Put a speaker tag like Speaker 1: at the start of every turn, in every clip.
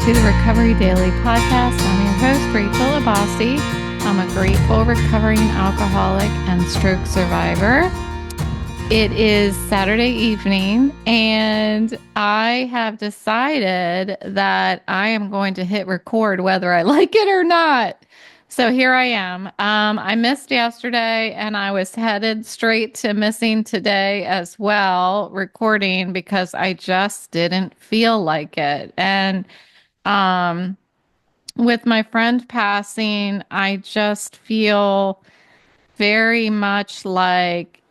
Speaker 1: to the Recovery Daily podcast. I'm your host, Rachel Abasi. I'm a grateful recovering alcoholic and stroke survivor. It is Saturday evening, and I have decided that I am going to hit record whether I like it or not. So here I am. I missed yesterday, and I was headed straight to missing today as well, recording because I just didn't feel like it. And um, with my friend passing, I just feel very much like,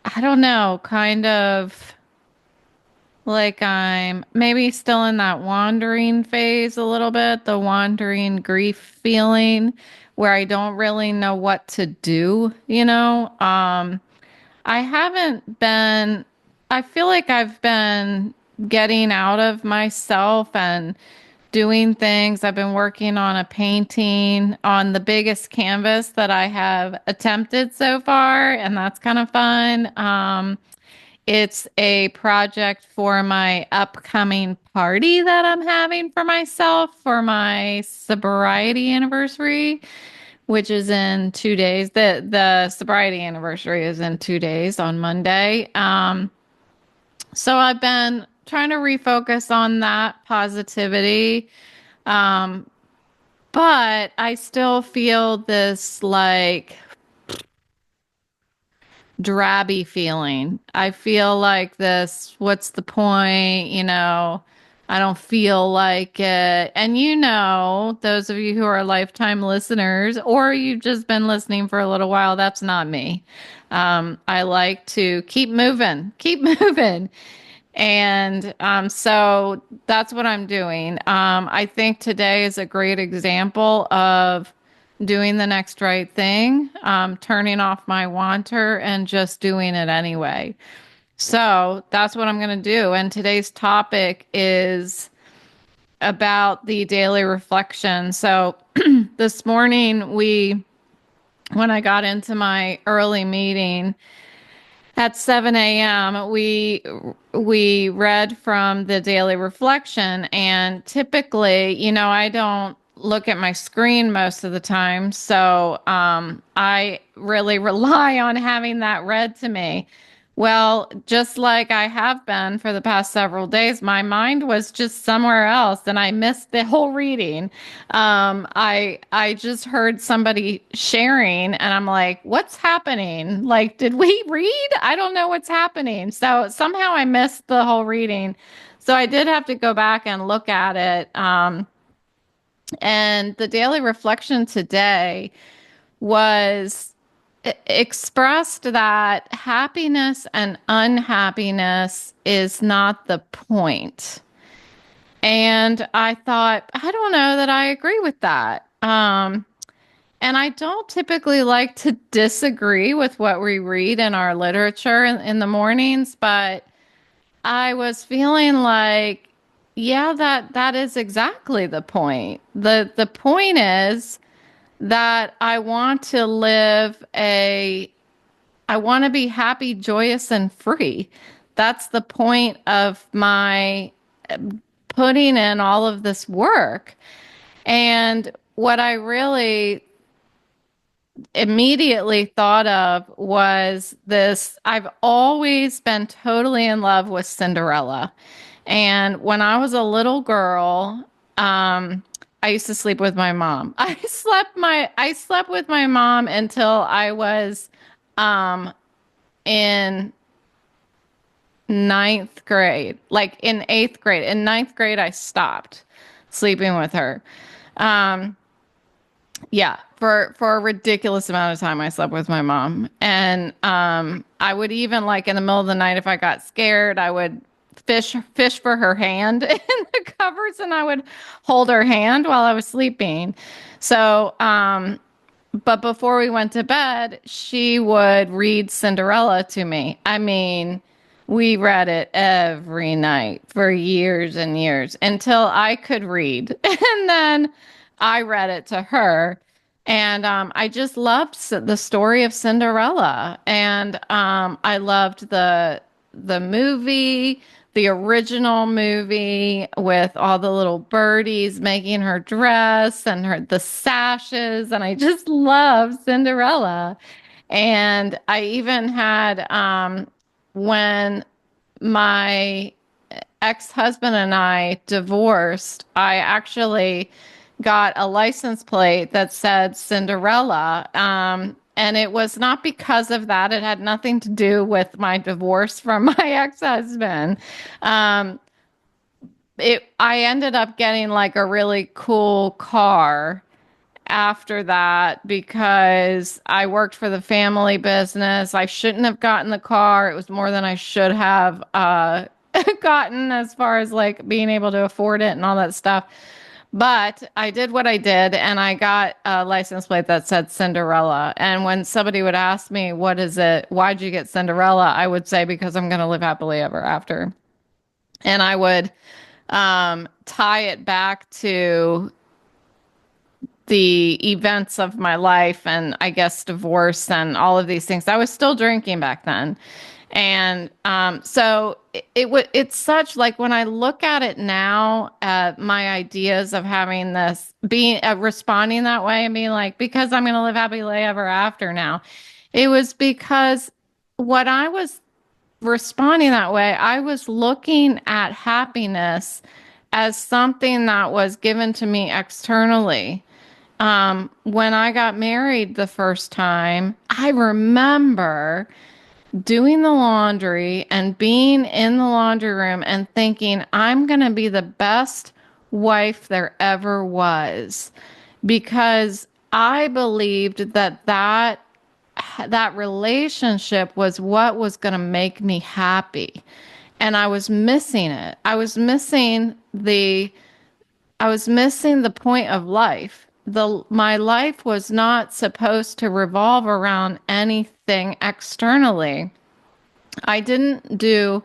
Speaker 1: I don't know, kind of like I'm maybe still in that wandering phase a little bit, the wandering grief feeling where I don't really know what to do. I haven't been, I feel like I've been getting out of myself and doing things. I've been working on a painting on the biggest canvas that I have attempted so far, and that's kind of fun. It's a project for my upcoming party that I'm having for myself for my sobriety anniversary, which is in 2 days. The sobriety anniversary is in 2 days on Monday. So I've been trying to refocus on that positivity. Um, but I still feel this like drabby feeling. I feel like this, what's the point? I don't feel like it. And those of you who are lifetime listeners, or you've just been listening for a little while, that's not me. I like to keep moving, keep moving. And so that's what I'm doing. I think today is a great example of doing the next right thing, turning off my wanter and just doing it anyway. So that's what I'm going to do. And today's topic is about the daily reflection. So this morning, when I got into my early meeting, at 7 a.m., we read from the daily reflection, and typically, I don't look at my screen most of the time, so I really rely on having that read to me. Well, just like I have been for the past several days, my mind was just somewhere else, and I missed the whole reading. I just heard somebody sharing, and I'm like, "What's happening? Like, did we read? I don't know what's happening." So somehow I missed the whole reading. So I did have to go back and look at it. And the daily reflection today was expressed that happiness and unhappiness is not the point. And I thought, I don't know that I agree with that. And I don't typically like to disagree with what we read in our literature in the mornings, but I was feeling like, yeah, that is exactly the point. The point is that I want to be happy, joyous, and free. That's the point of my putting in all of this work. And what I really immediately thought of was this. I've always been totally in love with Cinderella. And when I was a little girl, I used to sleep with my mom. I slept with my mom until I was in ninth grade, like in eighth grade. In ninth grade, I stopped sleeping with her. Um, yeah, for a ridiculous amount of time, I slept with my mom, and I would even like in the middle of the night, if I got scared, I would fish for her hand in the covers, and I would hold her hand while I was sleeping. So, but before we went to bed, she would read Cinderella to me. I mean, we read it every night for years and years until I could read. And then I read it to her. And I just loved the story of Cinderella. And I loved the movie, the original movie with all the little birdies making her dress and the sashes, and I just love Cinderella. And I even had when my ex-husband and I divorced, I actually got a license plate that said Cinderella. And it was not because of that. It had nothing to do with my divorce from my ex-husband. Um, I ended up getting like a really cool car after that because I worked for the family business. I shouldn't have gotten the car. It was more than I should have gotten as far as like being able to afford it and all that stuff. But I did what I did and I got a license plate that said Cinderella. And when somebody would ask me, what is it? Why'd you get Cinderella? I would say, because I'm going to live happily ever after. And I would tie it back to the events of my life and I guess divorce and all of these things. I was still drinking back then. And so it's such like when I look at it now, my ideas of having this being responding that way and being like, because I'm going to live happily ever after now. It was because what I was responding that way, I was looking at happiness as something that was given to me externally. When I got married the first time, I remember doing the laundry and being in the laundry room and thinking, I'm going to be the best wife there ever was because I believed that relationship was what was going to make me happy. And I was missing it. I was missing the point of life. My life was not supposed to revolve around anything externally. I didn't do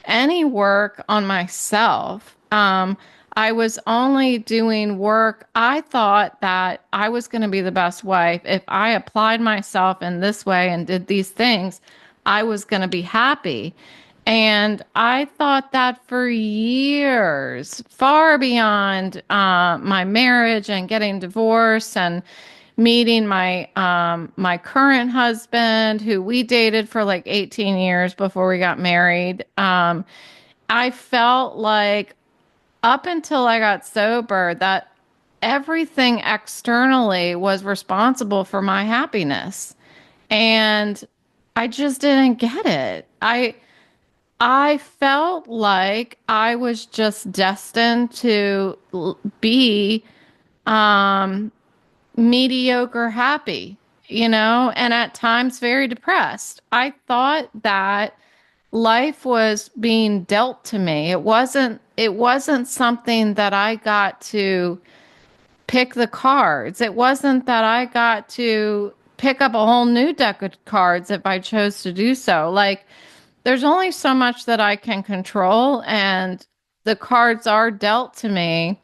Speaker 1: any work on myself. I was only doing work. I thought that I was going to be the best wife. If I applied myself in this way and did these things, I was going to be happy. And I thought that for years, far beyond my marriage and getting divorced and meeting my current husband, who we dated for like 18 years before we got married. I felt like up until I got sober that everything externally was responsible for my happiness. And I just didn't get it. I felt like I was just destined to be um, mediocre happy, and at times very depressed. I thought that life was being dealt to me. It wasn't something that I got to pick the cards. It wasn't that I got to pick up a whole new deck of cards if I chose to do so. Like there's only so much that I can control and the cards are dealt to me,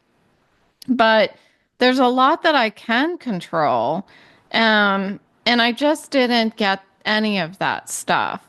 Speaker 1: but there's a lot that I can control. And I just didn't get any of that stuff.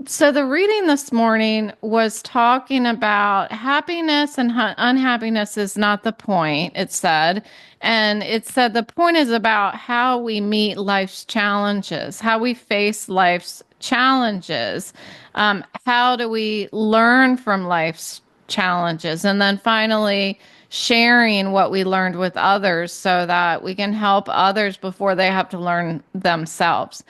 Speaker 1: So the reading this morning was talking about happiness and unhappiness is not the point, it said. And it said the point is about how we meet life's challenges, how we face life's challenges. How do we learn from life's challenges? And then finally, sharing what we learned with others so that we can help others before they have to learn themselves.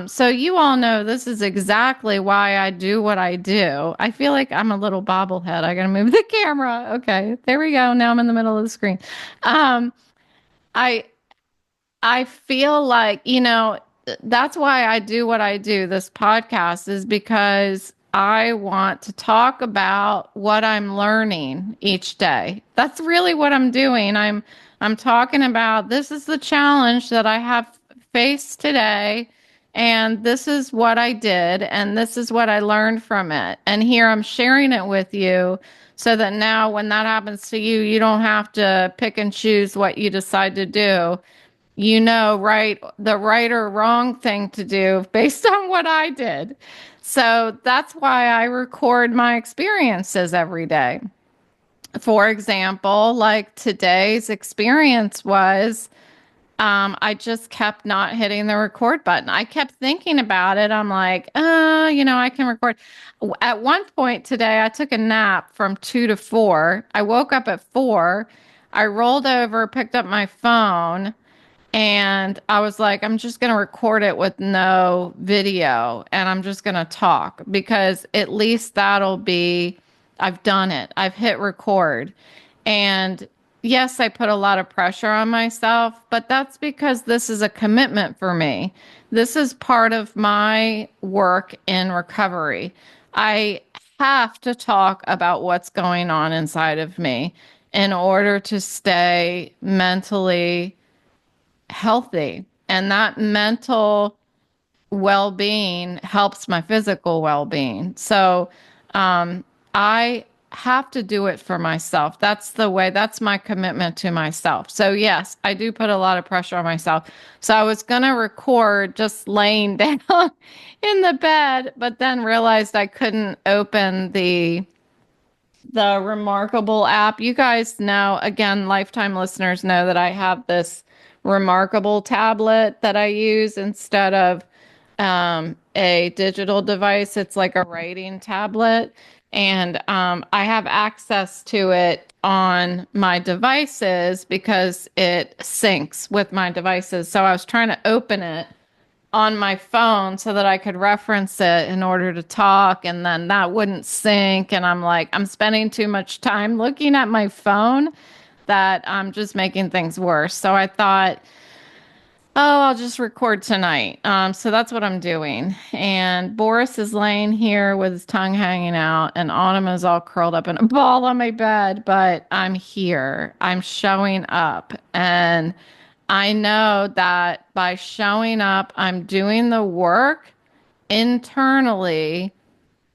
Speaker 1: So you all know this is exactly why I do what I do. I feel like I'm a little bobblehead. I gotta move the camera. Okay, there we go. Now I'm in the middle of the screen. Um, I I feel like, that's why I do what I do. This podcast is because I want to talk about what I'm learning each day. That's really what I'm doing. I'm talking about this is the challenge that I have faced today and this is what I did and this is what I learned from it. And here I'm sharing it with you so that now when that happens to you, you don't have to pick and choose what you decide to do. right, the right or wrong thing to do based on what I did. So that's why I record my experiences every day. For example, like today's experience was I just kept not hitting the record button. I kept thinking about it. I'm like, I can record. At one point today, I took a nap from 2 to 4. I woke up at 4. I rolled over, picked up my phone, and I was like, I'm just going to record it with no video and I'm just going to talk because at least I've done it. I've hit record. And yes, I put a lot of pressure on myself, but that's because this is a commitment for me. This is part of my work in recovery. I have to talk about what's going on inside of me in order to stay mentally healthy. And that mental well being helps my physical well being. So I have to do it for myself. That's my commitment to myself. So, yes, I do put a lot of pressure on myself. So, I was going to record just laying down in the bed, but then realized I couldn't open the Remarkable app. You guys know, again, lifetime listeners know that I have this Remarkable tablet that I use instead of a digital device. It's like a writing tablet. And I have access to it on my devices because it syncs with my devices. So I was trying to open it on my phone so that I could reference it in order to talk, and then that wouldn't sync. And I'm like, I'm spending too much time looking at my phone that I'm just making things worse. So I thought, oh, I'll just record tonight. So that's what I'm doing. And Boris is laying here with his tongue hanging out, and Autumn is all curled up in a ball on my bed. But I'm here. I'm showing up. And I know that by showing up, I'm doing the work internally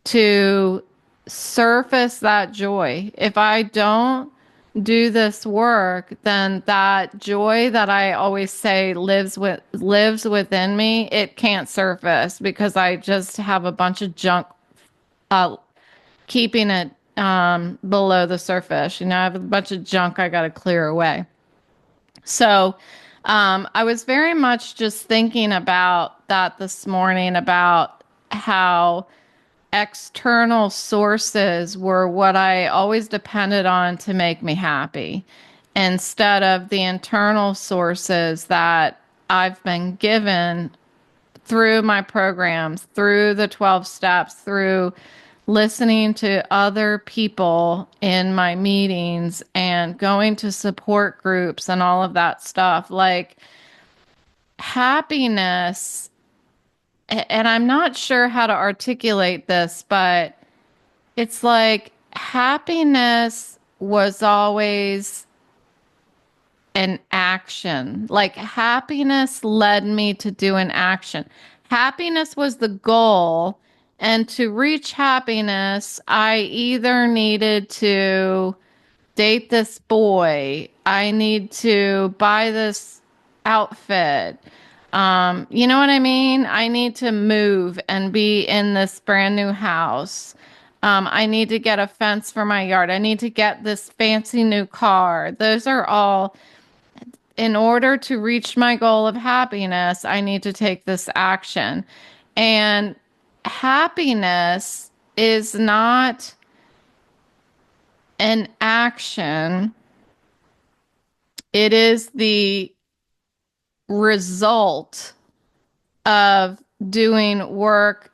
Speaker 1: to surface that joy. If I don't do this work, then that joy that I always say lives within me, it can't surface because I just have a bunch of junk uh, keeping it below the surface. I have a bunch of junk I got to clear away. So I was very much just thinking about that this morning about how external sources were what I always depended on to make me happy instead of the internal sources that I've been given through my programs, through the 12 steps, through listening to other people in my meetings and going to support groups and all of that stuff. Like happiness, and I'm not sure how to articulate this, but it's like happiness was always an action. Like happiness led me to do an action. Happiness was the goal. And to reach happiness, I either needed to date this boy, I need to buy this outfit. You know what I mean? I need to move and be in this brand new house. I need to get a fence for my yard. I need to get this fancy new car. Those are all in order to reach my goal of happiness, I need to take this action. And happiness is not an action, it is the result of doing work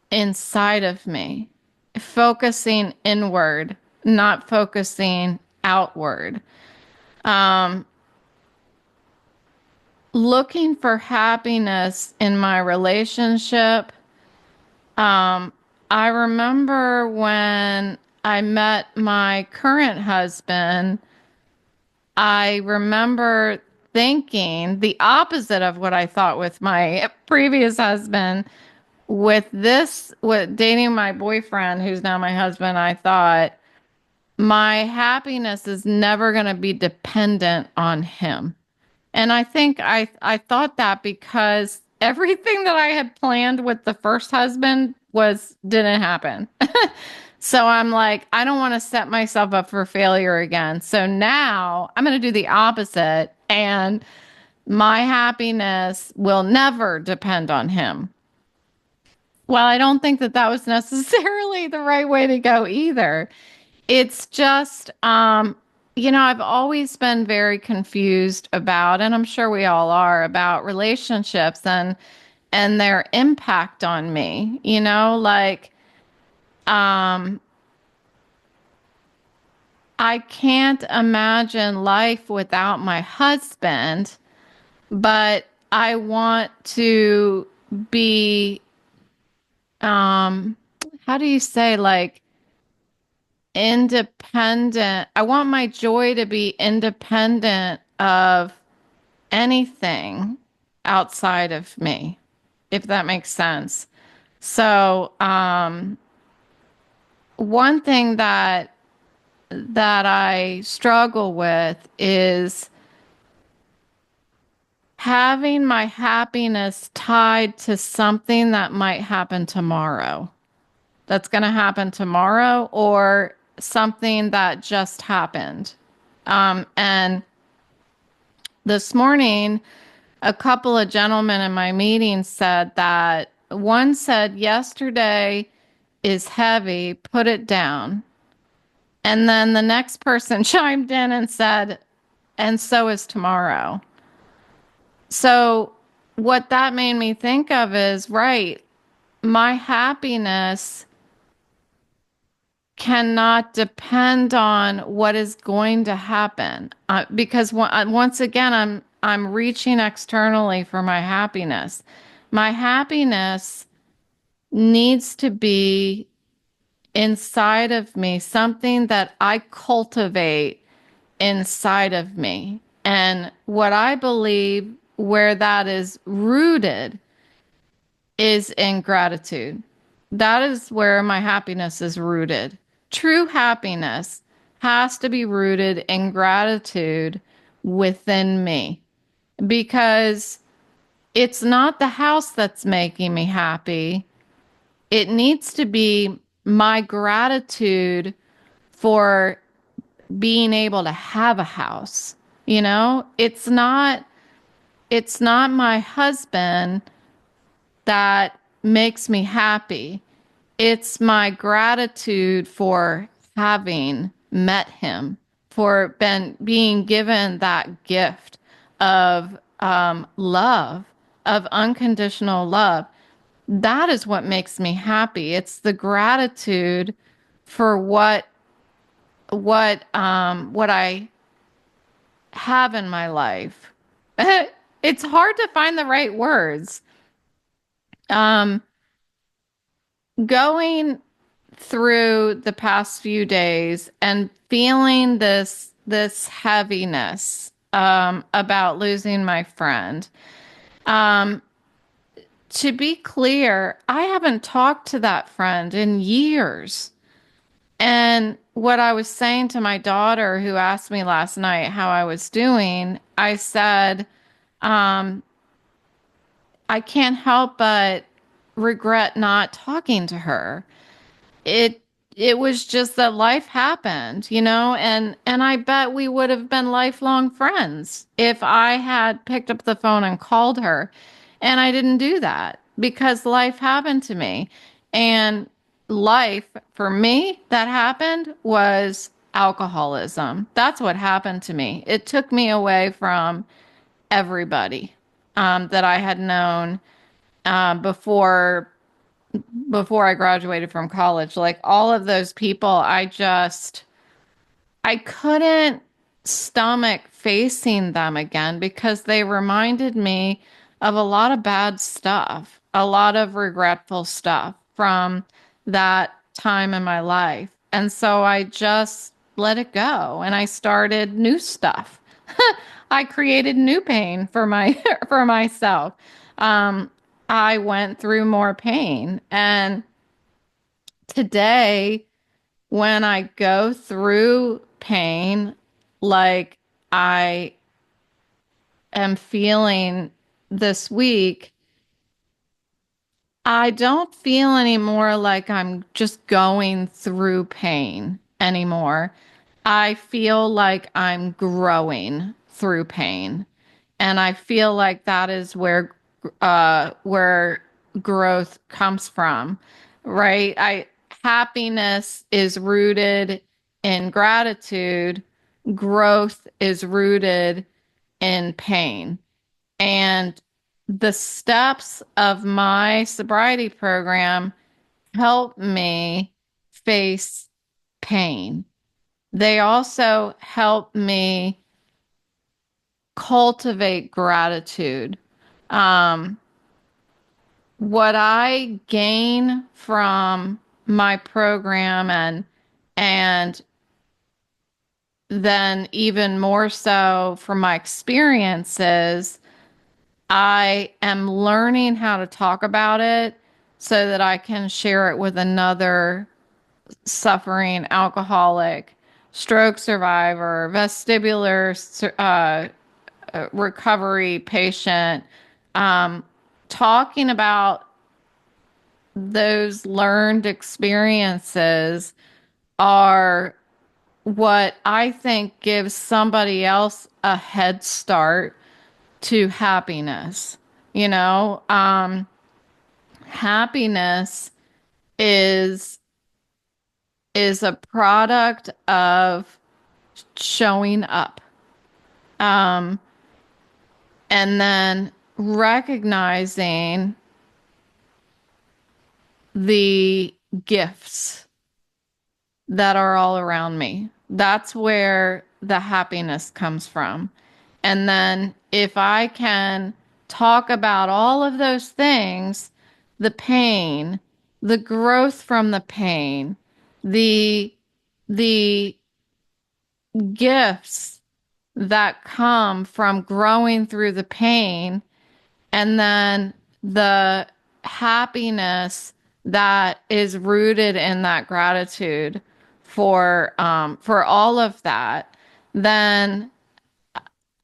Speaker 1: inside of me, focusing inward, not focusing outward. Um, Looking for happiness in my relationship. Um, I remember when I met my current husband, I remember thinking the opposite of what I thought with my previous husband. With dating my boyfriend, who's now my husband, I thought my happiness is never going to be dependent on him. And I think I thought that because everything that I had planned with the first husband was didn't happen. So I'm like, I don't want to set myself up for failure again. So now I'm going to do the opposite, and my happiness will never depend on him. Well, I don't think that that was necessarily the right way to go either. It's just, I've always been very confused about, and I'm sure we all are, about relationships and their impact on me. Um, I can't imagine life without my husband, but I want to be, um, how do you say, like, independent. I want my joy to be independent of anything outside of me, if that makes sense. So, one thing that I struggle with is having my happiness tied to something that might happen tomorrow. That's going to happen tomorrow, or something that just happened. And this morning, a couple of gentlemen in my meeting said that one said, yesterday is heavy, put it down. And then the next person chimed in and said, and so is tomorrow. So, what that made me think of is, right, my happiness cannot depend on what is going to happen, because once again I'm reaching externally for my happiness. My happiness needs to be inside of me, something that I cultivate inside of me. And what I believe where that is rooted is in gratitude. That is where my happiness is rooted. True happiness has to be rooted in gratitude within me, because it's not the house that's making me happy. It needs to be my gratitude for being able to have a house. It's not my husband that makes me happy. It's my gratitude for having met him, for being given that gift of love, of unconditional love. That is what makes me happy. It's the gratitude for what I have in my life. It's hard to find the right words. Um, Going through the past few days and feeling this heaviness about losing my friend. Um, to be clear, I haven't talked to that friend in years. And what I was saying to my daughter, who asked me last night how I was doing, I said, um, I can't help but regret not talking to her. it it was just that life happened, and I bet we would have been lifelong friends if I had picked up the phone and called her. And I didn't do that because life happened to me. And life for me that happened was alcoholism. That's what happened to me. It took me away from everybody that I had known before I graduated from college. Like all of those people, I couldn't stomach facing them again because they reminded me of a lot of bad stuff, a lot of regretful stuff from that time in my life. And so I just let it go and I started new stuff. I created new pain for for myself. Um, I went through more pain, and today when I go through pain, like I am feeling this week, I don't feel anymore like I'm just going through pain anymore. I feel like I'm growing through pain. And I feel like that is where growth comes from, right? I Happiness is rooted in gratitude. Growth is rooted in pain. And the steps of my sobriety program help me face pain. They also help me cultivate gratitude. Um, what I gain from my program and then even more so from my experiences, I am learning how to talk about it so that I can share it with another suffering alcoholic, stroke survivor, recovery patient, um, talking about those learned experiences are what I think gives somebody else a head start to happiness. You know, happiness is is a product of showing up. Um, and then recognizing the gifts that are all around me. That's where the happiness comes from. And then if I can talk about all of those things, the pain, the growth from the pain, the the gifts that come from growing through the pain, and then the happiness that is rooted in that gratitude for all of that, then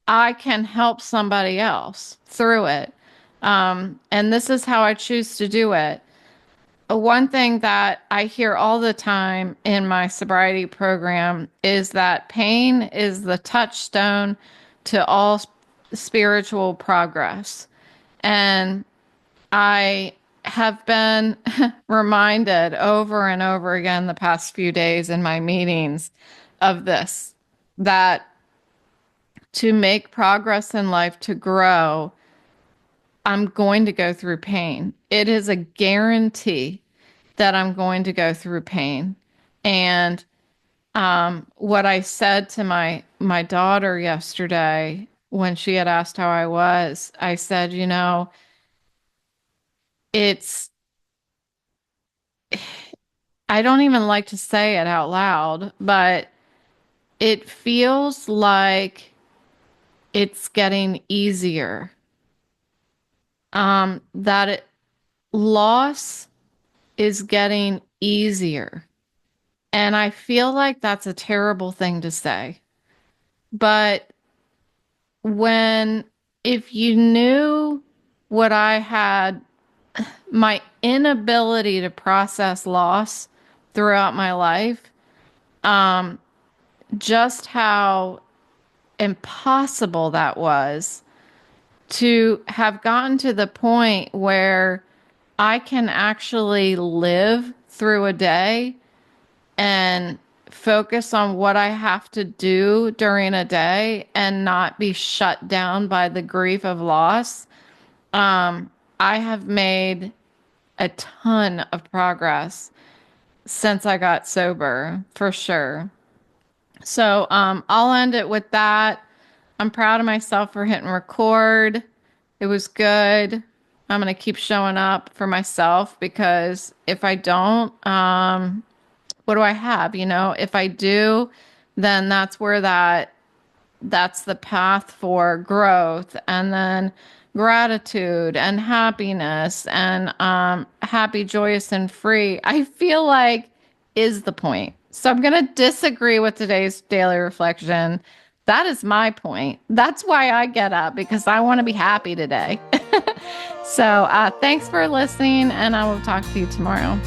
Speaker 1: I can help somebody else through it. And this is how I choose to do it. One thing that I hear all the time in my sobriety program is that pain is the touchstone to all spiritual progress. And I have been reminded over and over again the past few days in my meetings of this, that to make progress in life, to grow, I'm going to go through pain. It is a guarantee that I'm going to go through pain. And what I said to my daughter yesterday when she had asked how I was, I said, you know, it's I don't even like to say it out loud, but it feels like it's getting easier. That loss is getting easier. And I feel like that's a terrible thing to say. But when, if you knew what I had, my inability to process loss throughout my life, um, just how impossible that was to have gotten to the point where I can actually live through a day and focus on what I have to do during a day and not be shut down by the grief of loss. I have made a ton of progress since I got sober, for sure. So I'll end it with that. I'm proud of myself for hitting record. It was good. I'm going to keep showing up for myself because if I don't, what do I have? You know, if I do, then that's the path for growth, and then gratitude and happiness and happy, joyous, and free, I feel like is the point. So I'm going to disagree with today's daily reflection That is my point. That's why I get up, because I want to be happy today. So thanks for listening, and I will talk to you tomorrow.